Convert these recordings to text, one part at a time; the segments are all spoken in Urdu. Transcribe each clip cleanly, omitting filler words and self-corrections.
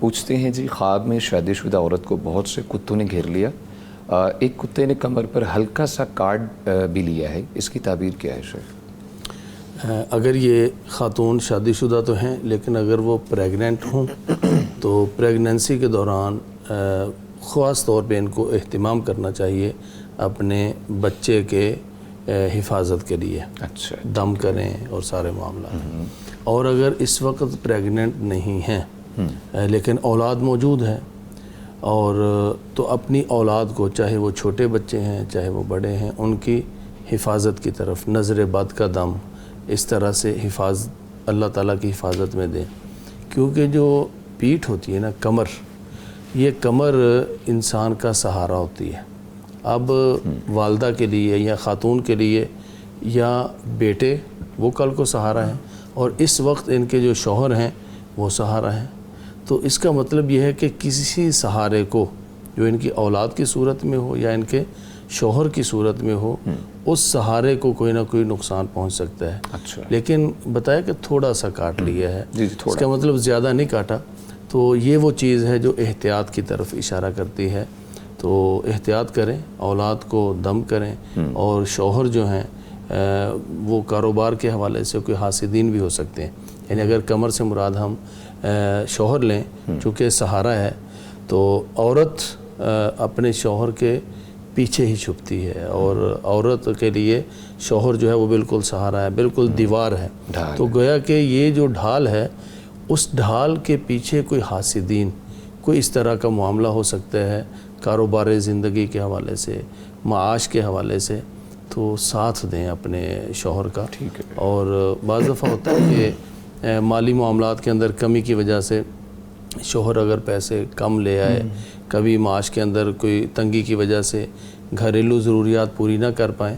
پوچھتے ہیں جی، خواب میں شادی شدہ عورت کو بہت سے کتوں نے گھیر لیا، ایک کتے نے کمر پر ہلکا سا کاٹ بھی لیا ہے، اس کی تعبیر کیا ہے شیخ؟ اگر یہ خاتون شادی شدہ تو ہیں، لیکن اگر وہ پریگننٹ ہوں تو پریگننسی کے دوران خاص طور پہ ان کو اہتمام کرنا چاہیے اپنے بچے کے حفاظت کے لیے. اچھا، دم کریں اور سارے معاملات. اور اگر اس وقت پریگننٹ نہیں ہیں لیکن اولاد موجود ہے، اور تو اپنی اولاد کو، چاہے وہ چھوٹے بچے ہیں چاہے وہ بڑے ہیں، ان کی حفاظت کی طرف نظر بد کا دم اس طرح سے اللہ تعالیٰ کی حفاظت میں دیں. کیونکہ جو پیٹھ ہوتی ہے نا، کمر، یہ کمر انسان کا سہارا ہوتی ہے. اب والدہ کے لیے یا خاتون کے لیے یا بیٹے، وہ کل کو سہارا ہیں، اور اس وقت ان کے جو شوہر ہیں وہ سہارا ہیں. تو اس کا مطلب یہ ہے کہ کسی سہارے کو، جو ان کی اولاد کی صورت میں ہو یا ان کے شوہر کی صورت میں ہو، اس سہارے کو کوئی نہ کوئی نقصان پہنچ سکتا ہے. اچھا، لیکن بتایا کہ تھوڑا سا کاٹ لیا ہے، اس کا مطلب زیادہ نہیں کاٹا. تو یہ وہ چیز ہے جو احتیاط کی طرف اشارہ کرتی ہے. تو احتیاط کریں، اولاد کو دم کریں. اور شوہر جو ہیں وہ کاروبار کے حوالے سے کوئی حاسدین بھی ہو سکتے ہیں. یعنی اگر کمر سے مراد ہم شوہر لیں، چونکہ سہارا ہے، تو عورت اپنے شوہر کے پیچھے ہی چھپتی ہے، اور عورت کے لیے شوہر جو ہے وہ بالکل سہارا ہے، بالکل دیوار ہے. تو گویا کہ یہ جو ڈھال ہے، اس ڈھال کے پیچھے کوئی حاسدین، کوئی اس طرح کا معاملہ ہو سکتا ہے کاروبار زندگی کے حوالے سے، معاش کے حوالے سے. تو ساتھ دیں اپنے شوہر کا. اور بعض دفعہ ہوتا ہے کہ مالی معاملات کے اندر کمی کی وجہ سے شوہر اگر پیسے کم لے آئے، کبھی معاش کے اندر کوئی تنگی کی وجہ سے گھریلو ضروریات پوری نہ کر پائیں،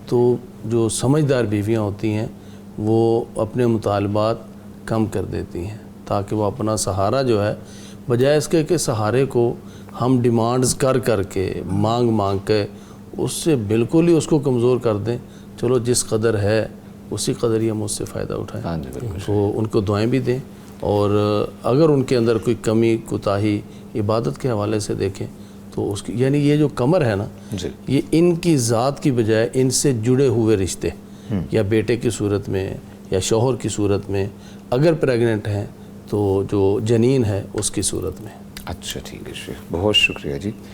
تو جو سمجھدار بیویاں ہوتی ہیں وہ اپنے مطالبات کم کر دیتی ہیں، تاکہ وہ اپنا سہارا جو ہے، بجائے اس کے کہ سہارے کو ہم ڈیمانڈز کر کے، مانگ کے اس سے بالکل ہی اس کو کمزور کر دیں. چلو جس قدر ہے اسی قدر ہی ہم اس سے فائدہ اٹھائیں. تو ان کو دعائیں بھی دیں، اور اگر ان کے اندر کوئی کمی کوتاہی عبادت کے حوالے سے دیکھیں تو اس کی، یعنی یہ جو کمر ہے نا، یہ ان کی ذات کی بجائے ان سے جڑے ہوئے رشتے، یا بیٹے کی صورت میں یا شوہر کی صورت میں، اگر پریگننٹ ہیں تو جو جنین ہے اس کی صورت میں. اچھا، ٹھیک ہے شیخ، بہت شکریہ جی.